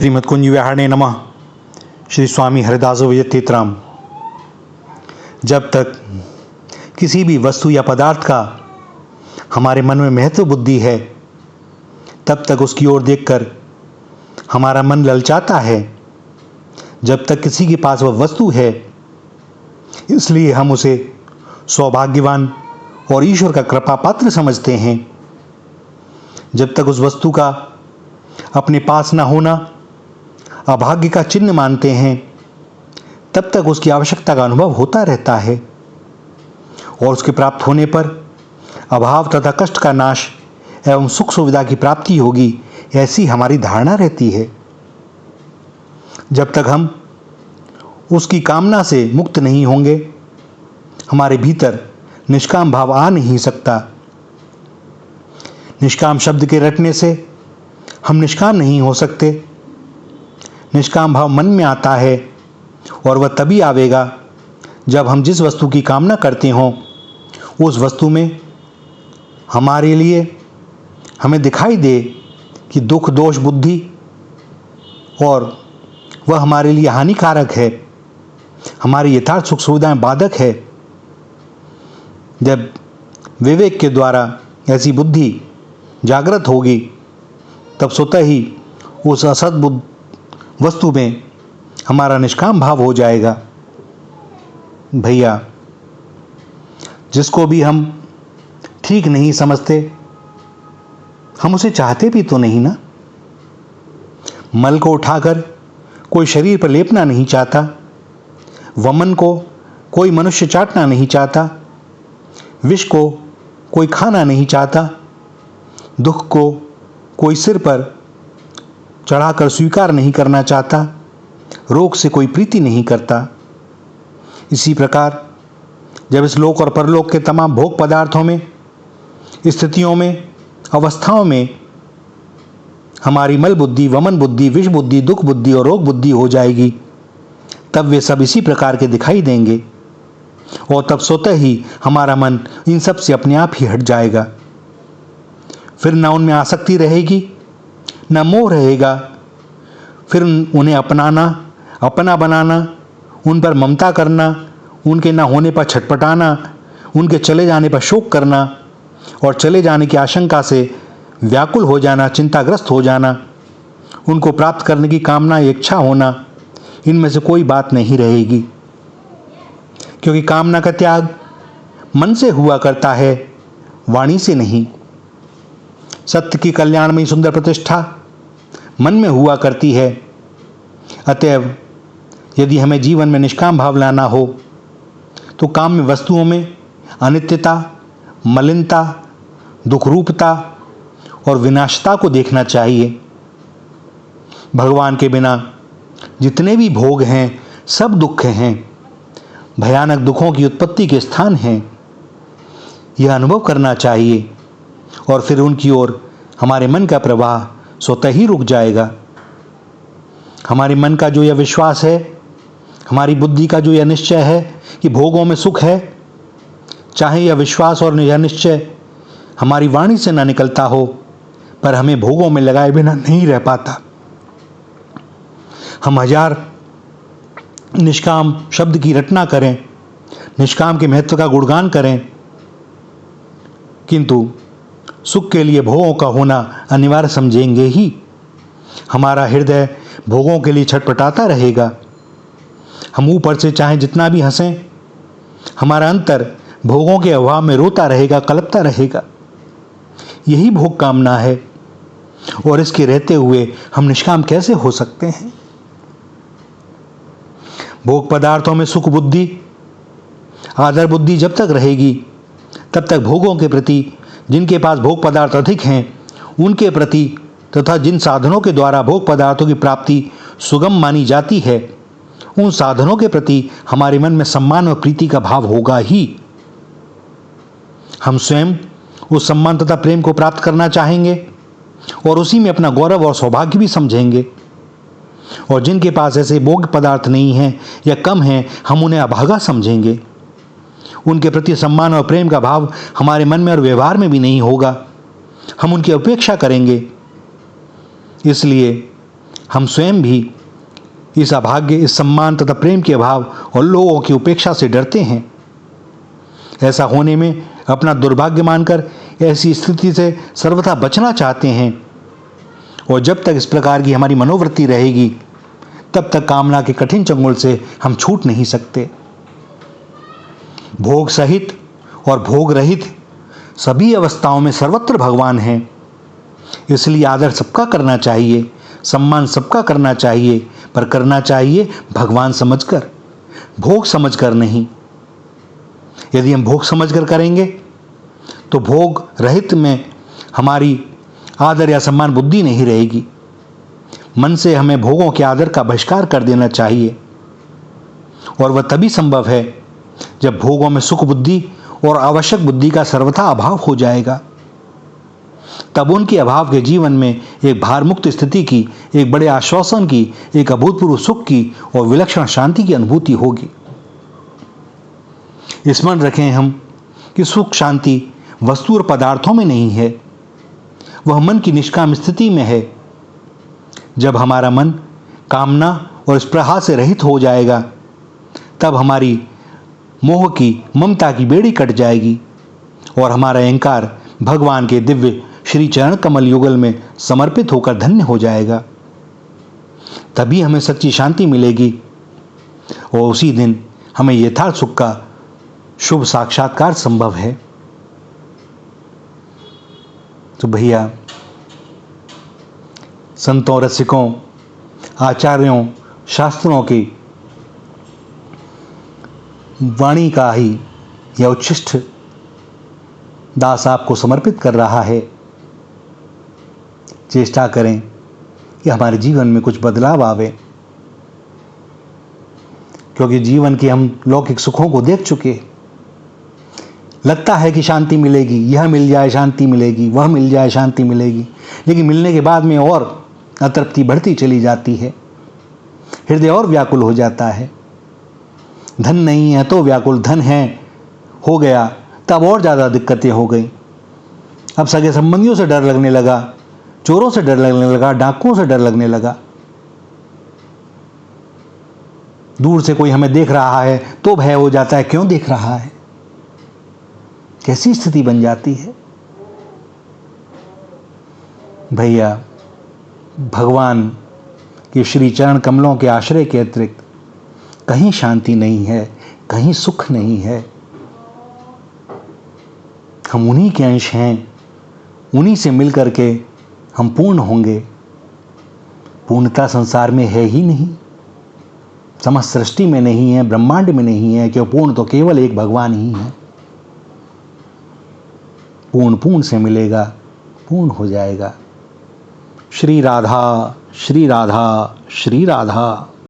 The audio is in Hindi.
श्रीमद्कुंज विहारणे नमः। श्री स्वामी हरिदास विजयतीर्थराम। जब तक किसी भी वस्तु या पदार्थ का हमारे मन में महत्व बुद्धि है, तब तक उसकी ओर देखकर हमारा मन ललचाता है। जब तक किसी के पास वह वस्तु है, इसलिए हम उसे सौभाग्यवान और ईश्वर का कृपा पात्र समझते हैं। जब तक उस वस्तु का अपने पास न होना अभाग्य का चिन्ह मानते हैं, तब तक उसकी आवश्यकता का अनुभव होता रहता है और उसके प्राप्त होने पर अभाव तथा कष्ट का नाश एवं सुख सुविधा की प्राप्ति होगी, ऐसी हमारी धारणा रहती है। जब तक हम उसकी कामना से मुक्त नहीं होंगे, हमारे भीतर निष्काम भाव आ नहीं सकता। निष्काम शब्द के रटने से हम निष्काम नहीं हो सकते। निष्काम भाव मन में आता है और वह तभी आवेगा जब हम जिस वस्तु की कामना करते हों, उस वस्तु में हमारे लिए हमें दिखाई दे कि दुख दोष बुद्धि और वह हमारे लिए हानिकारक है, हमारी यथार्थ सुख सुविधाएं बाधक है। जब विवेक के द्वारा ऐसी बुद्धि जागृत होगी, तब स्वतः ही उस असद्बुद्ध वस्तु में हमारा निष्काम भाव हो जाएगा। भैया, जिसको भी हम ठीक नहीं समझते, हम उसे चाहते भी तो नहीं ना। मल को उठाकर कोई शरीर पर लेपना नहीं चाहता, वमन को कोई मनुष्य चाटना नहीं चाहता, विष को कोई खाना नहीं चाहता, दुख को कोई सिर पर चढ़ाकर स्वीकार नहीं करना चाहता, रोग से कोई प्रीति नहीं करता। इसी प्रकार जब इस लोक और परलोक के तमाम भोग पदार्थों में, स्थितियों में, अवस्थाओं में हमारी मल बुद्धि, वमन बुद्धि, विष बुद्धि, दुख बुद्धि और रोग बुद्धि हो जाएगी, तब वे सब इसी प्रकार के दिखाई देंगे और तब स्वतः ही हमारा मन इन सब से अपने आप ही हट जाएगा। फिर न उनमें आसक्ति रहेगी, न मोह रहेगा। फिर उन्हें अपनाना, अपना बनाना, उन पर ममता करना, उनके न होने पर छटपटाना, उनके चले जाने पर शोक करना और चले जाने की आशंका से व्याकुल हो जाना, चिंताग्रस्त हो जाना, उनको प्राप्त करने की कामना, इच्छा होना, इनमें से कोई बात नहीं रहेगी। क्योंकि कामना का त्याग मन से हुआ करता है, वाणी से नहीं। सत्य की कल्याणमयी सुंदर प्रतिष्ठा मन में हुआ करती है। अतएव यदि हमें जीवन में निष्काम भाव लाना हो, तो काम में वस्तुओं में अनित्यता, मलिनता, दुखरूपता और विनाशता को देखना चाहिए। भगवान के बिना जितने भी भोग हैं, सब दुख हैं, भयानक दुखों की उत्पत्ति के स्थान हैं। यह अनुभव करना चाहिए और फिर उनकी ओर हमारे मन का प्रवाह स्वतः ही रुक जाएगा। हमारे मन का जो यह विश्वास है, हमारी बुद्धि का जो यह निश्चय है कि भोगों में सुख है, चाहे यह विश्वास और यह निश्चय हमारी वाणी से ना निकलता हो, पर हमें भोगों में लगाए बिना नहीं रह पाता। हम हजार निष्काम शब्द की रटना करें, निष्काम के महत्व का गुणगान करें, किंतु सुख के लिए भोगों का होना अनिवार्य समझेंगे ही। हमारा हृदय भोगों के लिए छटपटाता रहेगा। हम ऊपर से चाहे जितना भी हंसें, हमारा अंतर भोगों के अभाव में रोता रहेगा, कलपता रहेगा। यही भोग कामना है और इसके रहते हुए हम निष्काम कैसे हो सकते हैं। भोग पदार्थों में सुख बुद्धि, आदर बुद्धि जब तक रहेगी, तब तक भोगों के प्रति, जिनके पास भोग पदार्थ अधिक हैं, उनके प्रति तथा जिन साधनों के द्वारा भोग पदार्थों की प्राप्ति सुगम मानी जाती है, उन साधनों के प्रति हमारे मन में सम्मान और प्रीति का भाव होगा ही। हम स्वयं उस सम्मान तथा प्रेम को प्राप्त करना चाहेंगे और उसी में अपना गौरव और सौभाग्य भी समझेंगे। और जिनके पास ऐसे भोग पदार्थ नहीं हैं या कम हैं, हम उन्हें अभागा समझेंगे। उनके प्रति सम्मान और प्रेम का भाव हमारे मन में और व्यवहार में भी नहीं होगा। हम उनकी उपेक्षा करेंगे। इसलिए हम स्वयं भी इस अभाग्य, इस सम्मान तथा प्रेम के अभाव और लोगों की उपेक्षा से डरते हैं। ऐसा होने में अपना दुर्भाग्य मानकर ऐसी स्थिति से सर्वथा बचना चाहते हैं, और जब तक इस प्रकार की हमारी मनोवृत्ति रहेगी तब तक कामना के कठिन चंगुल से हम छूट नहीं सकते। भोग सहित और भोग रहित सभी अवस्थाओं में सर्वत्र भगवान हैं। इसलिए आदर सबका करना चाहिए, सम्मान सबका करना चाहिए, पर करना चाहिए भगवान समझकर, भोग समझकर नहीं। यदि हम भोग समझकर करेंगे तो भोग रहित में हमारी आदर या सम्मान बुद्धि नहीं रहेगी। मन से हमें भोगों के आदर का बहिष्कार कर देना चाहिए, और वह तभी संभव है जब भोगों में सुख बुद्धि और आवश्यक बुद्धि का सर्वथा अभाव हो जाएगा। तब उनके अभाव के जीवन में एक भारमुक्त स्थिति की, एक बड़े आश्वासन की, एक अभूतपूर्व सुख की और विलक्षण शांति की अनुभूति होगी। स्मरण रखें हम कि सुख शांति वस्तु और पदार्थों में नहीं है, वह मन की निष्काम स्थिति में है। जब हमारा मन कामना और स्पृहा से रहित हो जाएगा तब हमारी मोह की, ममता की बेड़ी कट जाएगी और हमारा अहंकार भगवान के दिव्य श्री चरण कमल युगल में समर्पित होकर धन्य हो जाएगा। तभी हमें सच्ची शांति मिलेगी और उसी दिन हमें यथार्थ सुख का शुभ साक्षात्कार संभव है। तो भैया, संतों, रसिकों, आचार्यों, शास्त्रों की वाणी का ही यह उच्छिष्ट दास आपको समर्पित कर रहा है। चेष्टा करें कि हमारे जीवन में कुछ बदलाव आवे, क्योंकि जीवन के हम लौकिक सुखों को देख चुके। लगता है कि शांति मिलेगी, यह मिल जाए शांति मिलेगी, वह मिल जाए शांति मिलेगी, लेकिन मिलने के बाद में और अतृप्ति बढ़ती चली जाती है, हृदय और व्याकुल हो जाता है। धन नहीं है तो व्याकुल, धन है हो गया तब और ज़्यादा दिक्कतें हो गई। अब सगे संबंधियों से डर लगने लगा, चोरों से डर लगने लगा, डाकुओं से डर लगने लगा। दूर से कोई हमें देख रहा है तो भय हो जाता है, क्यों देख रहा है। कैसी स्थिति बन जाती है। भैया, भगवान के श्री चरण कमलों के आश्रय के अतिरिक्त कहीं शांति नहीं है, कहीं सुख नहीं है। हम उन्हीं के अंश हैं, उन्हीं से मिलकर के हम पूर्ण होंगे। पूर्णता संसार में है ही नहीं, समस्त सृष्टि में नहीं है, ब्रह्मांड में नहीं है, क्यों पूर्ण तो केवल एक भगवान ही है। पूर्ण पूर्ण से मिलेगा, पूर्ण हो जाएगा। श्री राधा, श्री राधा, श्री राधा।